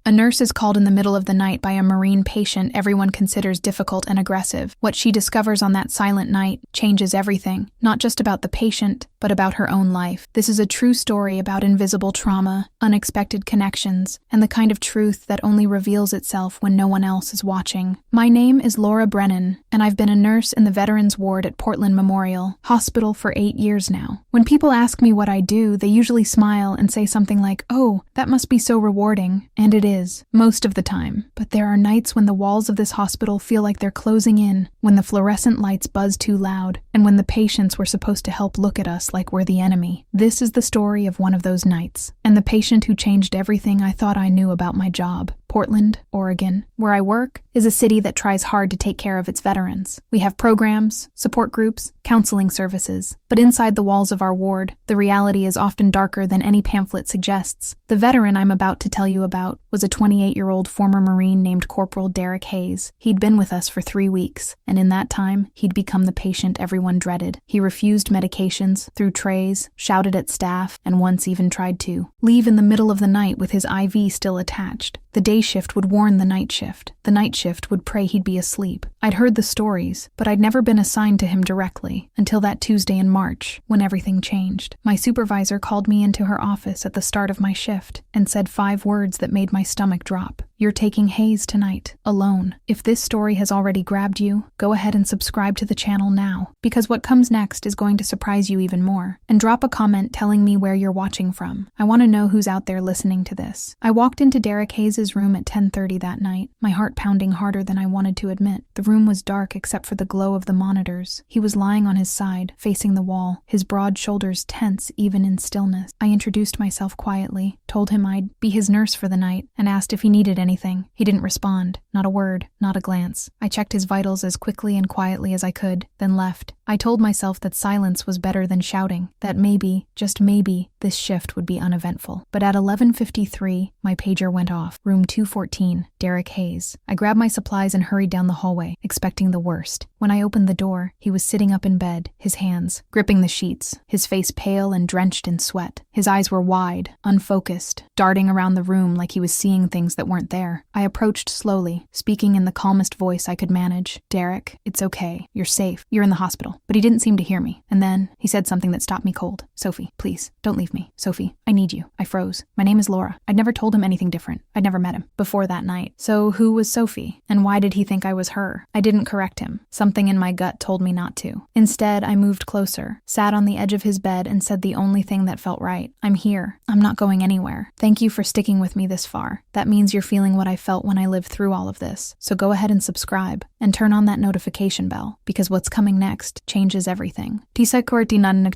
A nurse is called in the middle of the night by a Marine patient everyone considers difficult and aggressive. What she discovers on that silent night changes everything, not just about the patient, but about her own life. This is a true story about invisible trauma, unexpected connections, and the kind of truth that only reveals itself when no one else is watching. My name is Laura Brennan, and I've been a nurse in the Veterans Ward at Portland Memorial Hospital for 8 years now. When people ask me what I do, they usually smile and say something like, "Oh, that must be so rewarding." And it is, most of the time. But there are nights when the walls of this hospital feel like they're closing in, when the fluorescent lights buzz too loud, and when the patients we're supposed to help look at us like we're the enemy. This is the story of one of those nights, and the patient who changed everything I thought I knew about my job. Portland, Oregon, where I work, is a city that tries hard to take care of its veterans. We have programs, support groups, counseling services. But inside the walls of our ward, the reality is often darker than any pamphlet suggests. The veteran I'm about to tell you about was a 28-year-old former Marine named Corporal Derek Hayes. He'd been with us for 3 weeks, and in that time, he'd become the patient everyone dreaded. He refused medications, threw trays, shouted at staff, and once even tried to leave in the middle of the night with his IV still attached. The day shift would warn the night shift. The night shift would pray he'd be asleep. I'd heard the stories, but I'd never been assigned to him directly, until that Tuesday in March, when everything changed. My supervisor called me into her office at the start of my shift, and said 5 words that made my stomach drop. "You're taking Hayes tonight, alone." If this story has already grabbed you, go ahead and subscribe to the channel now, because what comes next is going to surprise you even more. And drop a comment telling me where you're watching from. I want to know who's out there listening to this. I walked into Derek Hayes' room at 10:30 that night, my heart pounding harder than I wanted to admit. The room was dark except for the glow of the monitors. He was lying on his side, facing the wall, his broad shoulders tense even in stillness. I introduced myself quietly, told him I'd be his nurse for the night, and asked if he needed anything. He didn't respond. Not a word, not a glance. I checked his vitals as quickly and quietly as I could, then left. I told myself that silence was better than shouting, that maybe, just maybe, this shift would be uneventful. But at 11:53, my pager went off. Room 214, Derek Hayes. I grabbed my supplies and hurried down the hallway, expecting the worst. When I opened the door, he was sitting up in bed, his hands gripping the sheets, his face pale and drenched in sweat. His eyes were wide, unfocused, darting around the room like he was seeing things that weren't there. I approached slowly, speaking in the calmest voice I could manage. "Derek, it's okay. You're safe. You're in the hospital." But he didn't seem to hear me. And then he said something that stopped me cold. "Sophie, please, don't leave me. Sophie, I need you." I froze. My name is Laura. I'd never told him anything different. I'd never met him before that night. So who was Sophie? And why did he think I was her? I didn't correct him. Something in my gut told me not to. Instead, I moved closer, sat on the edge of his bed, and said the only thing that felt right. "I'm here. I'm not going anywhere. Thank you for sticking with me this far. That means you're feeling what I felt when I lived through all of this. So go ahead and subscribe, and turn on that notification bell, because what's coming next changes everything."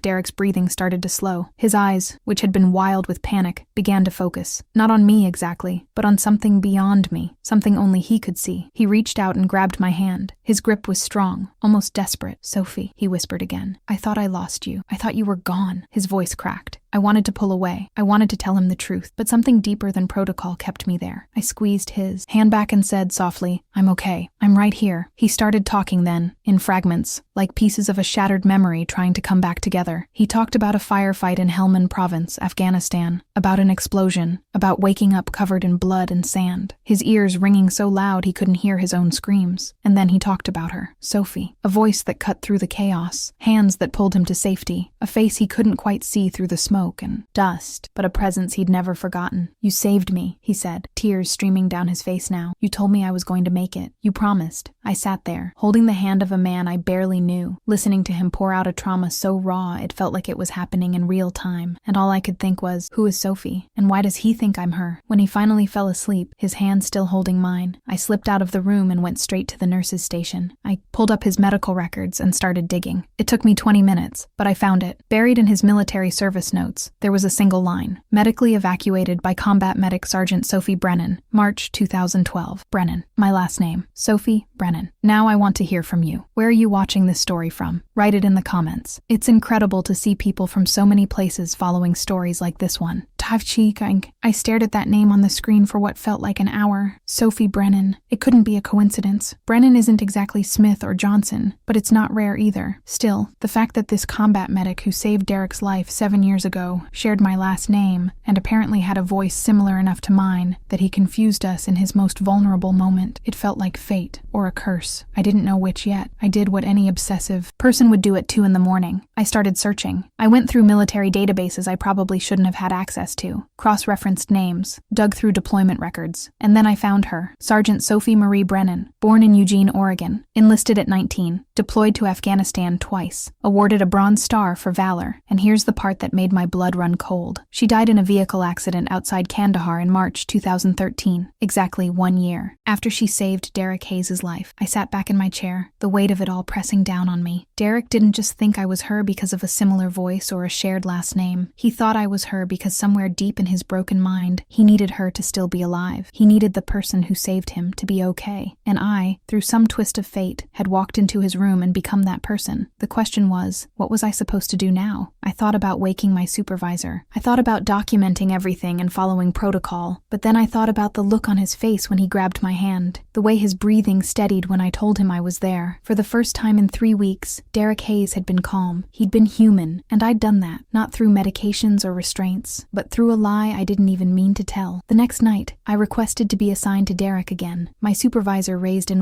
Derek's breathing started to slow. His eyes, which had been wild with panic, began to focus. Not on me exactly, but on something beyond me, something only he could see. He reached out and grabbed my hand. His grip was strong, almost desperate. "Sophie," he whispered again. "I thought I lost you. I thought you were gone." His voice cracked. I wanted to pull away. I wanted to tell him the truth, but something deeper than protocol kept me there. I squeezed his hand back and said softly, "I'm okay. I'm right here." He started talking then, in fragments, like pieces of a shattered memory trying to come back together. He talked about a firefight in Helmand Province, Afghanistan, about an explosion, about waking up covered in blood and sand, his ears ringing so loud he couldn't hear his own screams. And then he talked about her, Sophie, a voice that cut through the chaos, hands that pulled him to safety, a face he couldn't quite see through the smoke and dust, but a presence he'd never forgotten. "You saved me," he said, tears streaming down his face now. "You told me I was going to make it. You promised." I sat there, holding the hand of a man I barely knew, listening to him pour out a trauma so raw it felt like it was happening in real time, and all I could think was, who is Sophie, and why does he think I'm her? When he finally fell asleep, his hand still holding mine, I slipped out of the room and went straight to the nurse's station. I pulled up his medical records and started digging. It took me 20 minutes, but I found it. Buried in his military service notes, there was a single line: "Medically evacuated by Combat Medic Sergeant Sophie Brennan, March 2012. Brennan, my last name, Sophie Brennan. Now I want to hear from you. Where are you watching this story from? Write it in the comments. It's incredible to see people from so many places following stories like this one. Tavchik. I stared at that name on the screen for what felt like an hour. Sophie Brennan. It couldn't be a coincidence. Brennan isn't exactly Smith or Johnson, but it's not rare either. Still, the fact that this combat medic who saved Derek's life 7 years ago shared my last name and apparently had a voice similar enough to mine that he confused us in his most vulnerable moment, it felt like fate or a curse. I didn't know which yet. I did what any obsessive person would do at 2 in the morning. I started searching. I went through military databases I probably shouldn't have had access to, cross-referenced names, dug through deployment records, and then I found her, Sergeant Sophie Marie Brennan, born in Eugene, Oregon, enlisted at 19, deployed to Afghanistan twice, awarded a Bronze Star for valor, and here's the part that made my blood run cold. She died in a vehicle accident outside Kandahar in March 2013, exactly 1 year. After she saved Derek Hayes' life, I sat back in my chair, the weight of it all pressing down on me. Derek didn't just think I was her because of a similar voice or a shared last name. He thought I was her because somewhere deep in his broken mind, he needed her to still be alive. He needed the person who saved him to be okay. And I, through some twist of fate, had walked into his room and become that person. The question was, what was I supposed to do now? I thought about waking my supervisor. I thought about documenting everything and following protocol. But then I thought about the look on his face when he grabbed my hand, the way his breathing steadied when I told him I was there. For the first time in 3 weeks, Derek Hayes had been calm. He'd been human, and I'd done that, not through medications or restraints, but through a lie I didn't even mean to tell. The next night, I requested to be assigned to Derek again. My supervisor raised an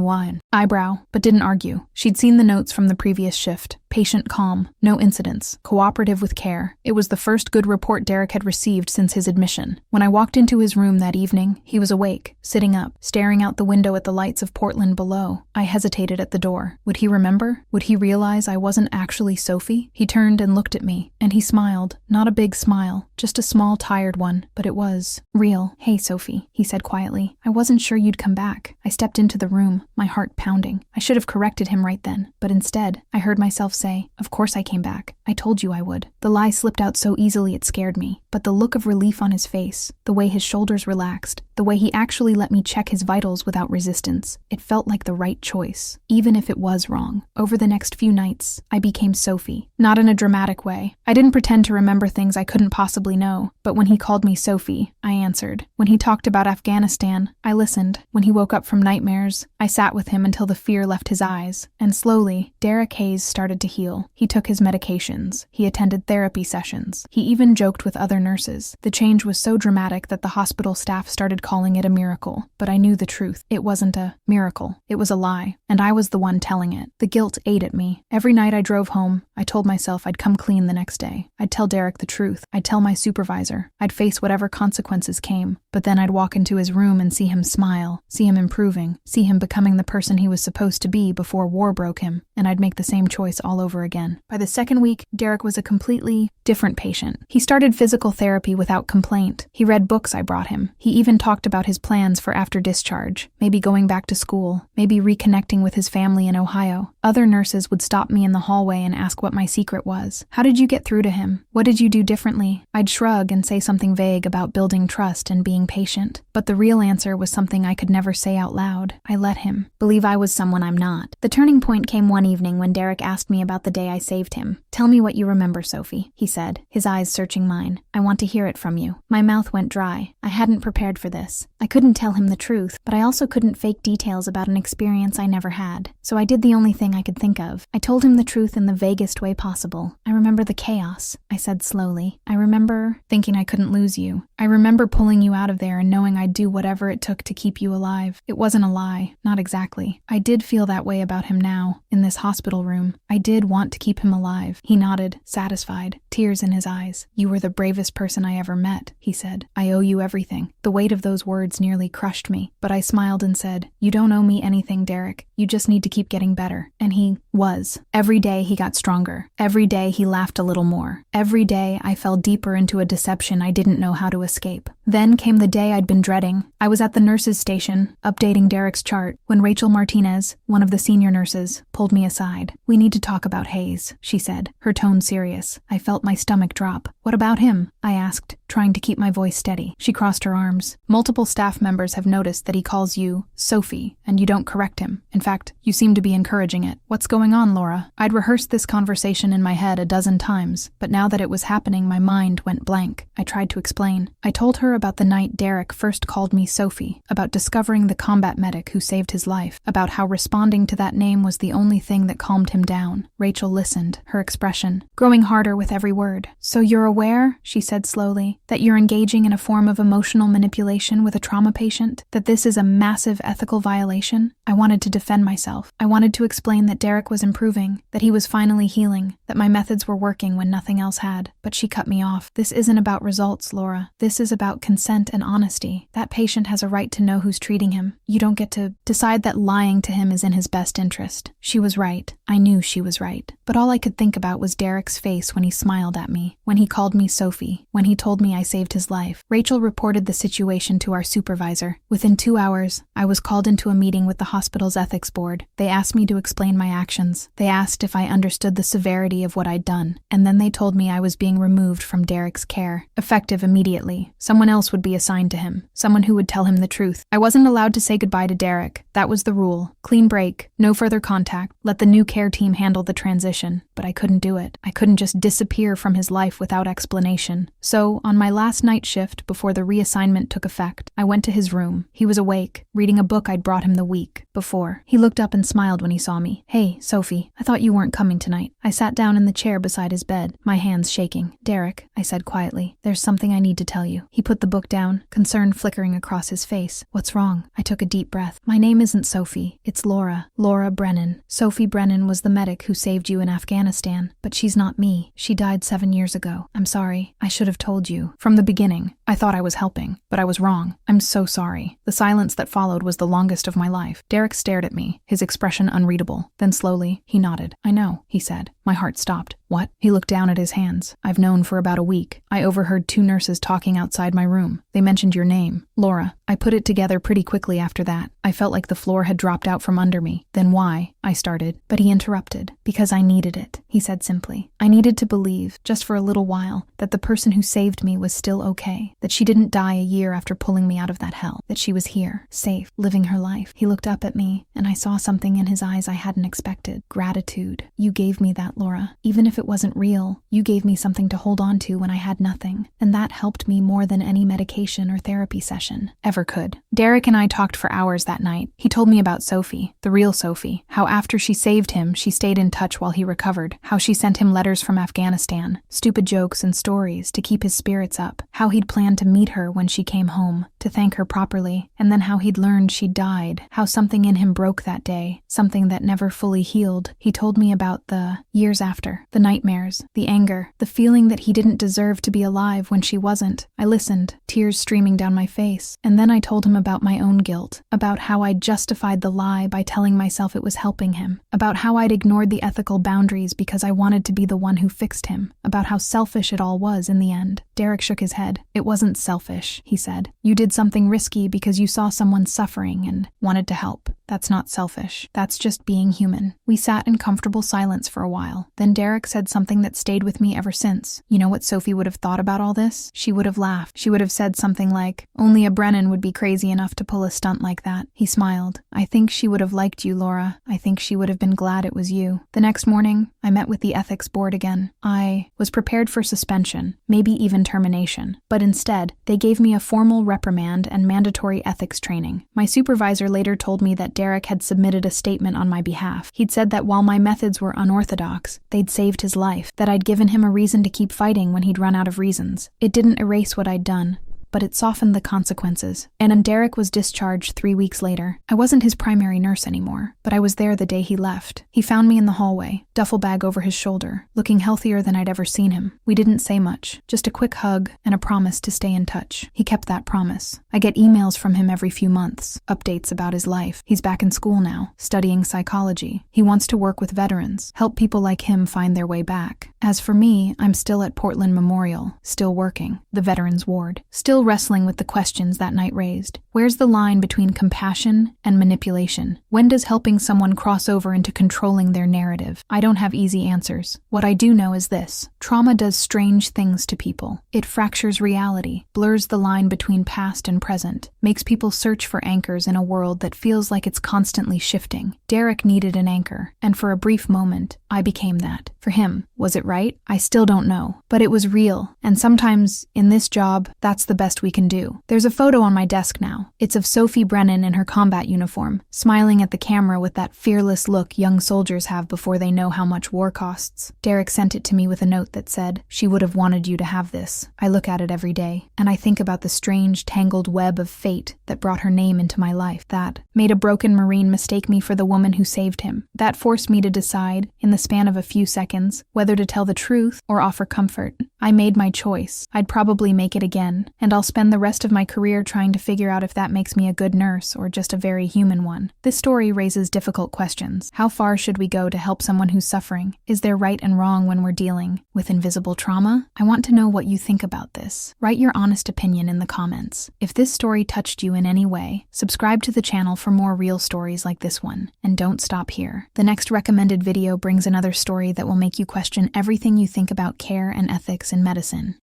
eyebrow, but didn't argue. She'd seen the notes from the previous shift. Patient calm, no incidents, cooperative with care. It was the first good report Derek had received since his admission. When I walked into his room that evening, he was awake, sitting up, staring out the window at the lights of Portland below. I hesitated at the door. Would he remember? Would he realize I wasn't actually Sophie? He turned and looked at me, and he smiled. Not a big smile, just a small, tired one, but it was real. "Hey, Sophie," he said quietly. "I wasn't sure you'd come back." I stepped into the room, my heart pounding. I should have corrected him right then, but instead, I heard myself say, "Of course I came back. I told you I would." The lie slipped out so easily it scared me, but the look of relief on his face, the way his shoulders relaxed, the way he actually let me check his vitals without resistance, it felt like the right choice, even if it was wrong. Over the next few nights, I became Sophie, not in a dramatic way. I didn't pretend to remember things I couldn't possibly know, but when he called me Sophie, I answered. When he talked about Afghanistan, I listened. When he woke up from nightmares, I sat with him until the fear left his eyes, and slowly, Derek Hayes started to heal. He took his medications. He attended therapy sessions. He even joked with other nurses. The change was so dramatic that the hospital staff started calling it a miracle. But I knew the truth. It wasn't a miracle. It was a lie. And I was the one telling it. The guilt ate at me. Every night I drove home, I told myself I'd come clean the next day. I'd tell Derek the truth. I'd tell my supervisor. I'd face whatever consequences came. But then I'd walk into his room and see him smile, see him improving, see him becoming the person he was supposed to be before war broke him, and I'd make the same choice all over again. By the second week, Derek was a completely different patient. He started physical therapy without complaint. He read books I brought him. He even talked about his plans for after discharge, maybe going back to school, maybe reconnecting with his family in Ohio. Other nurses would stop me in the hallway and ask what my secret was. "How did you get through to him? What did you do differently?" I'd shrug and say something vague about building trust and being patient. But the real answer was something I could never say out loud. I let him believe I was someone I'm not. The turning point came one evening when Derek asked me about the day I saved him. "Tell me what you remember, Sophie," he said, his eyes searching mine. "I want to hear it from you." My mouth went dry. I hadn't prepared for this. I couldn't tell him the truth, but I also couldn't fake details about an experience I never had. So I did the only thing I could think of. I told him the truth in the vaguest way possible. "I remember the chaos," I said slowly. "I remember thinking I couldn't lose you. I remember pulling you out of there and knowing I'd do whatever it took to keep you alive. It wasn't a lie, not exactly. I did feel that way about him now, in this hospital room. I did want to keep him alive." He nodded, satisfied, tears in his eyes. "You were the bravest person I ever met," he said. "I owe you everything." The weight of those words nearly crushed me, but I smiled and said, "You don't owe me anything, Derek. You just need to keep getting better." And he was. Every day he got stronger. Every day he laughed a little more. Every day I fell deeper into a deception I didn't know how to escape. Then came the day I'd been dreading. I was at the nurse's station, updating Derek's chart, when Rachel Martinez, one of the senior nurses, pulled me aside. "We need to talk about Hayes," she said, her tone serious. I felt my stomach drop. "What about him?" I asked, trying to keep my voice steady. She crossed her arms. "Multiple staff members have noticed that he calls you Sophie, and you don't correct him. In fact, you seem to be encouraging it. What's going on, Laura? I'd rehearsed this conversation in my head a dozen times, but now that it was happening, my mind went blank. I tried to explain. I told her about the night Derek first called me Sophie, about discovering the combat medic who saved his life, about how responding to that name was the only thing that calmed him down. Rachel listened, her expression growing harder with every word. So you're aware, she said slowly, that you're engaging in a form of emotional manipulation with a trauma patient? That this is a massive ethical violation? I wanted to defend myself. I wanted to explain that Derek was improving, that he was finally healing, that my methods were working when nothing else had. But she cut me off. This isn't about results, Laura. This is about consent and honesty. That patient has a right to know who's treating him. You don't get to decide that lying to him is in his best interest. She was right. I knew she was right. But all I could think about was Derek's face when he smiled at me, when he called me Sophie, when he told me I saved his life. Rachel reported the situation to our supervisor. Within 2 hours, I was called into a meeting with the hospital's ethics board. They asked me to explain my actions. They asked if I understood the severity of what I'd done. And then they told me I was being removed from Derek's care. Effective immediately. Someone else would be assigned to him. Someone who would tell him the truth. I wasn't allowed to say goodbye to Derek. That was the rule. Clean break. No further contact. Let the new care team handle the transition. But I couldn't do it. I couldn't just disappear from his life without explanation. So, on my last night shift before the reassignment took effect, I went to his room. He was awake, reading a book I'd brought him the week before. He looked up and smiled when he saw me. Hey, Sophie, I thought you weren't coming tonight. I sat down in the chair beside his bed, my hands shaking. Derek, I said quietly, there's something I need to tell you. He put the book down, concern flickering across his face. What's wrong? I took a deep breath. My name isn't Sophie. It's Laura. Laura Brennan. Sophie Brennan was the medic who saved you in Afghanistan, but she's not me. She died 7 years ago. I'm sorry. I should have told you. From the beginning, I thought I was helping, but I was wrong. I'm so sorry. The silence that followed was the longest of my life. Derek stared at me, his expression unreadable. Then slowly, he nodded. I know, he said. My heart stopped. What? He looked down at his hands. I've known for about a week. I overheard 2 nurses talking outside my room. They mentioned your name, Laura. I put it together pretty quickly after that. I felt like the floor had dropped out from under me. Then why? I started. But he interrupted. Because I needed it, he said simply. I needed to believe, just for a little while, that the person who saved me was still okay. That she didn't die a year after pulling me out of that hell. That she was here, safe, living her life. He looked up at me, and I saw something in his eyes I hadn't expected. Gratitude. You gave me that, Laura. Even if it wasn't real, you gave me something to hold on to when I had nothing. And that helped me more than any medication or therapy session ever could. Derek and I talked for hours that night. He told me about Sophie, the real Sophie, how after she saved him, she stayed in touch while he recovered, how she sent him letters from Afghanistan, stupid jokes and stories to keep his spirits up, how he'd planned to meet her when she came home, to thank her properly, and then how he'd learned she died, how something in him broke that day, something that never fully healed. He told me about the years after, the nightmares, the anger, the feeling that he didn't deserve to be alive when she wasn't. I listened, tears streaming down my face, and then I told him about my own guilt, about how I'd justified the lie by telling myself it was helping him, about how I'd ignored the ethical boundaries because I wanted to be the one who fixed him, about how selfish it all was in the end. Derek shook his head. It wasn't selfish, he said. You did something risky because you saw someone suffering and wanted to help. That's not selfish. That's just being human. We sat in comfortable silence for a while. Then Derek said something that stayed with me ever since. You know what Sophie would have thought about all this? She would have laughed. She would have said something like, only a Brennan would be crazy enough to pull a stunt like that. He smiled. I think she would have liked you, Laura. I think she would have been glad it was you. The next morning, I met with the ethics board again. I was prepared for suspension, maybe even termination, but instead, they gave me a formal reprimand and mandatory ethics training. My supervisor later told me that Derek had submitted a statement on my behalf. He'd said that while my methods were unorthodox, they'd saved his life, that I'd given him a reason to keep fighting when he'd run out of reasons. It didn't erase what I'd done, but it softened the consequences. And Derek was discharged 3 weeks later. I wasn't his primary nurse anymore, but I was there the day he left. He found me in the hallway, duffel bag over his shoulder, looking healthier than I'd ever seen him. We didn't say much, just a quick hug and a promise to stay in touch. He kept that promise. I get emails from him every few months, updates about his life. He's back in school now, studying psychology. He wants to work with veterans, help people like him find their way back. As for me, I'm still at Portland Memorial, still working, the veterans ward, still still wrestling with the questions that night raised. Where's the line between compassion and manipulation? When does helping someone cross over into controlling their narrative? I don't have easy answers. What I do know is this: trauma does strange things to people. It fractures reality, blurs the line between past and present, makes people search for anchors in a world that feels like it's constantly shifting. Derek needed an anchor, and for a brief moment, I became that. For him, was it right? I still don't know, but it was real, and sometimes, in this job, that's the best we can do. There's a photo on my desk now. It's of Sophie Brennan in her combat uniform, smiling at the camera with that fearless look young soldiers have before they know how much war costs. Derek sent it to me with a note that said, "She would have wanted you to have this." I look at it every day, and I think about the strange, tangled web of fate that brought her name into my life, that made a broken Marine mistake me for the woman who saved him. That forced me to decide, in the span of a few seconds, whether to tell the truth or offer comfort. I made my choice. I'd probably make it again, and I'll spend the rest of my career trying to figure out if that makes me a good nurse or just a very human one. This story raises difficult questions. How far should we go to help someone who's suffering? Is there right and wrong when we're dealing with invisible trauma? I want to know what you think about this. Write your honest opinion in the comments. If this story touched you in any way, subscribe to the channel for more real stories like this one. And don't stop here. The next recommended video brings another story that will make you question everything you think about care and ethics in medicine.